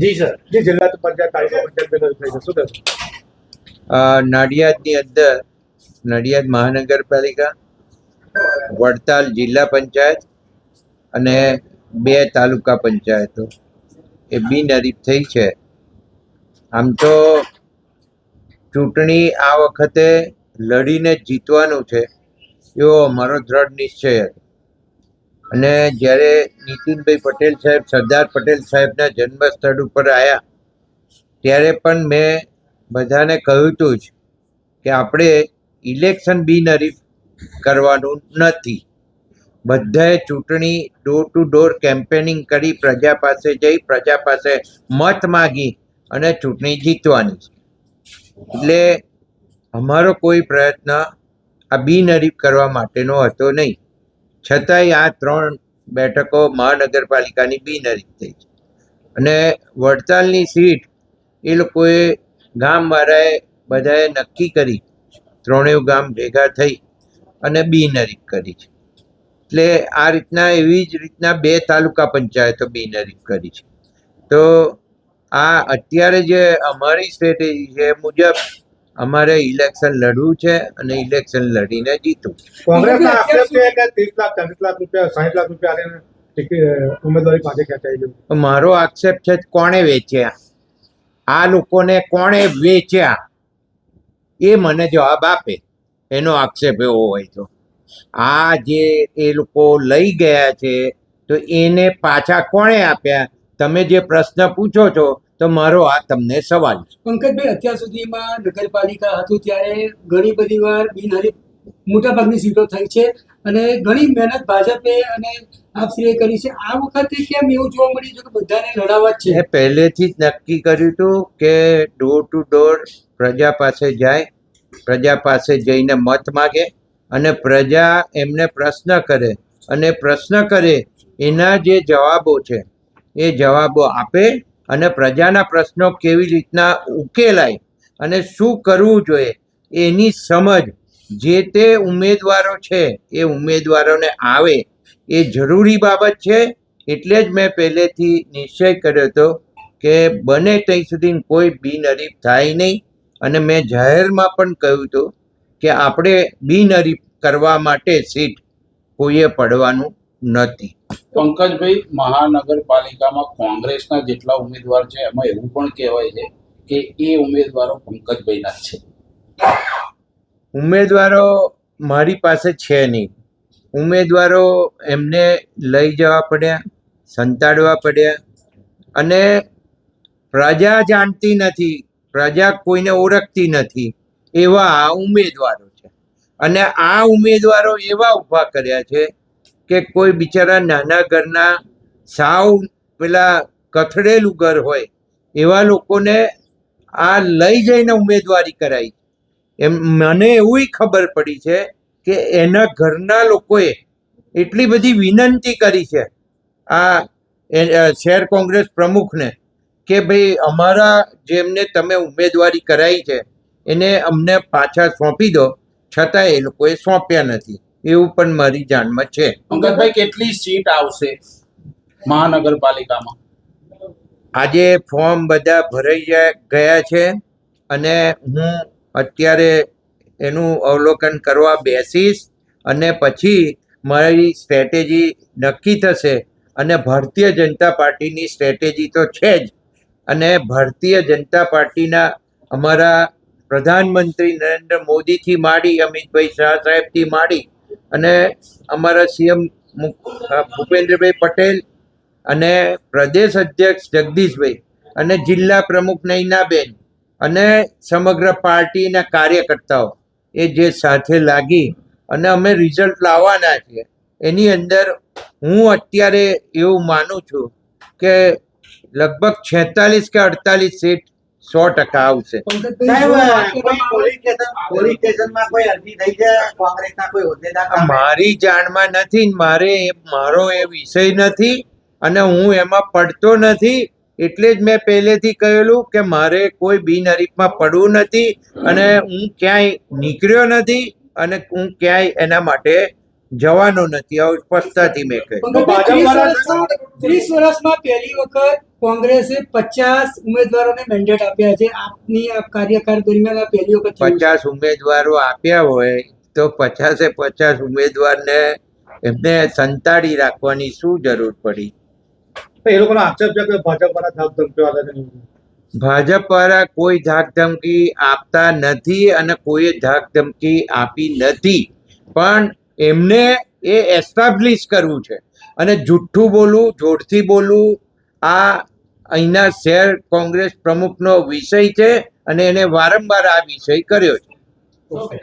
જી sir, જે જિલ્લા પંચાયત તાલુકા પંચાયત થઈ છે, શું કહેશો? નડિયાદની અંદર નડિયાદ મહાનગરપાલિકા, વડતાલ જિલ્લા પંચાયત અને 2 તાલુકા પંચાયતો એ બિનહરીફ થઈ છે. આમ તો ચૂંટણી આ વખતે લડીને જીતવાનું છે એવો અમારો દ્રઢ નિશ્ચય હતો. અને જ્યારે નીતિનભાઈ પટેલ સાહેબ સરદાર પટેલ સાહેબના જન્મસ્થળ ઉપર આવ્યા ત્યારે પણ મેં બધાને કહ્યું હતું જ કે આપણે ઇલેક્શન બિનહરીફ કરવાનું નથી. બધાએ ચૂંટણી ડોર ટુ ડોર કેમ્પેનિંગ કરી, પ્રજા પાસે જઈ, પ્રજા પાસે મત માગી અને ચૂંટણી જીતવાની છે. એટલે અમારો કોઈ પ્રયત્ન આ બિનહરીફ કરવા માટેનો હતો નહીં. છતાંય આ 3 બેઠકો મહાનગરપાલિકાની બિનહરીફ થઈ છે. અને વડતાલની સીટ એ લોકોએ ગામવાળાએ બધાએ નક્કી કરી, 3 ગામ ભેગા થઈ અને બિનહરીફ કરી છે. એટલે આ રીતના એવી જ રીતના 2 તાલુકા પંચાયતો બિનહરીફ કરી છે. તો આ અત્યારે જે અમારી સ્ટ્રેટેજી છે એ મુજબ અમારે ઇલેક્શન લડવું છે અને ઇલેક્શન લડીને જીતવું. કોંગ્રેસના આક્ષેપ છે કે 30 લાખ 40 લાખ રૂપિયા 60 લાખ રૂપિયા ઉમેદવારી પાસે ખેંચાઈ ગયું. મારો આક્ષેપ છે કોણે વેચ્યા, આ લોકોને કોણે વેચ્યા એ મને જવાબ આપે. એનો આક્ષેપ એવો હોય તો આ જે એ લોકો લઈ ગયા છે તો એને પાછા કોણે આપ્યા, તમે જે પ્રશ્ન પૂછો છો તો મારો આ તમને સવાલ છે. પંકજભાઈ, અત્યાર સુધીમાં નગરપાલિકા હતું ત્યારે ઘણી બધી વાર બિનહરીફ મોટાભાગની સીટો થઈ છે અને ઘણી મહેનત ભાજપે અને આપશ્રીએ કરી છે. આ વખતે કેમ એવું જોવા મળ્યું છે કે બધાને લડાવવા જ છે? પહેલેથી જ નક્કી કર્યું હતું કે ડોર ટુ ડોર પ્રજા પાસે જાય, પ્રજા પાસે જઈને મત માગે અને પ્રજા એમને પ્રશ્ન કરે અને પ્રશ્ન કરે એના જે જવાબો છે એ જવાબો આપે અને પ્રજાના પ્રશ્નો કેવી રીતના ઉકેલાય અને શું કરવું જોઈએ એની સમજ જે તે ઉમેદવારો છે એ ઉમેદવારોને આવે એ જરૂરી બાબત છે. એટલે જ મેં પહેલેથી નિશ્ચય કર્યો હતો કે બને ત્યાં સુધી કોઈ બિનહરીફ થાય નહીં. અને મેં જાહેરમાં પણ કહ્યું હતું કે આપણે બિનહરીફ કરવા માટે સીટ કોઈએ પડવાનું નથી. પંકજભાઈ, મહાનગરપાલિકામાં કોંગ્રેસના જેટલા ઉમેદવાર છે એમાં એવું પણ કહેવાય છે કે એ ઉમેદવારો પંકજભાઈના જ છે. ઉમેદવારો મારી પાસે છે નહીં. ઉમેદવારો એમને લઈ જવા પડ્યા, સંતાડવા પડ્યા અને પ્રજા જાણતી નથી, પ્રજા કોઈને ઓળખતી નથી એવા આ ઉમેદવારો છે. અને આ ઉમેદવારો એવા ઊભા કર્યા છે કે કોઈ બિચારા નાના ઘરના સાવ પેલા કથળેલું ઘર હોય એવા લોકોને આ લઈ જઈને ઉમેદવારી કરાઈ. એમ મને એવી ખબર પડી છે કે એના ઘરના લોકોએ એટલી બધી વિનંતી કરી છે આ શહેર કોંગ્રેસ પ્રમુખને કે ભાઈ અમારા જેમને તમે ઉમેદવારી કરાવી છે એને અમને પાછા સોંપી દો, છતાં એ લોકોએ સોંપ્યા નથી. એવું પણ મારી જાણમાં છે. પંકજભાઈ, કેટલી સીટ આવશે મહાનગરપાલિકામાં? આજે ફોર્મ બધા ભરાઈ ગયા છે અને હું અત્યારે એનું અવલોકન કરવા બેસીશ અને પછી મારી સ્ટ્રેટેજી નક્કી થશે. અને ભારતીય જનતા પાર્ટીની સ્ટ્રેટેજી તો છે જ. અને ભારતીય જનતા પાર્ટીના અમારા પ્રધાનમંત્રી નરેન્દ્ર મોદીથી માંડી, અમિતભાઈ શાહ સાહેબથી માંડી અને અમારા સીએમ ભૂપેન્દ્રભાઈ પટેલ અને પ્રદેશ અધ્યક્ષ જગદીશભાઈ અને જિલ્લા પ્રમુખ નૈનાબેન અને સમગ્ર પાર્ટીના કાર્યકર્તાઓ એ જે સાથે લાગી અને અમે રિઝલ્ટ લાવવાના છીએ એની અંદર હું અત્યારે એવું માનું છું કે લગભગ 46 કે 48 સીટ 100% આવશે. મારી જાણમાં નથી, મારો એ વિષય નથી અને હું એમાં પડતો નથી. એટલે જ મેં પહેલેથી કહેલું કે મારે કોઈ બિનહરીફમાં પડવું નથી અને હું ક્યાંય નીકળ્યો નથી અને હું ક્યાંય એના માટે જવાનો નથી, આવું સ્પષ્ટતાથી મેં કહ્યું. પંકજભાઈ, 30 વર્ષમાં પહેલી વખત કોંગ્રેસે 50 ઉમેદવારોને મેન્ડેટ આપ્યા છે. આપની આ કાર્યકાળ દરમિયાન આ પહેલી વખત થયું છે. 50 ઉમેદવારો આપ્યા હોય તો 50 ઉમેદવારને એમને સંતાડી રાખવાની શું જરૂર પડી? તો એ લોકોનો આક્ષેપ છે કે ભાજપ વાળા ધાક ધમકીઓ આપે છે. ભાજપ વાળા કોઈ ધાક ધમકી આપતા નથી અને કોઈએ ધાક ધમકી આપી નથી, પણ એમને એ એસ્ટાબ્લિશ કરવું છે. અને જુઠ્ઠું બોલવું, જોરથી બોલવું આ અહીંના શહેર કોંગ્રેસ પ્રમુખનો વિષય છે અને એને વારંવાર આ વિષય કર્યો છે. ઓકે.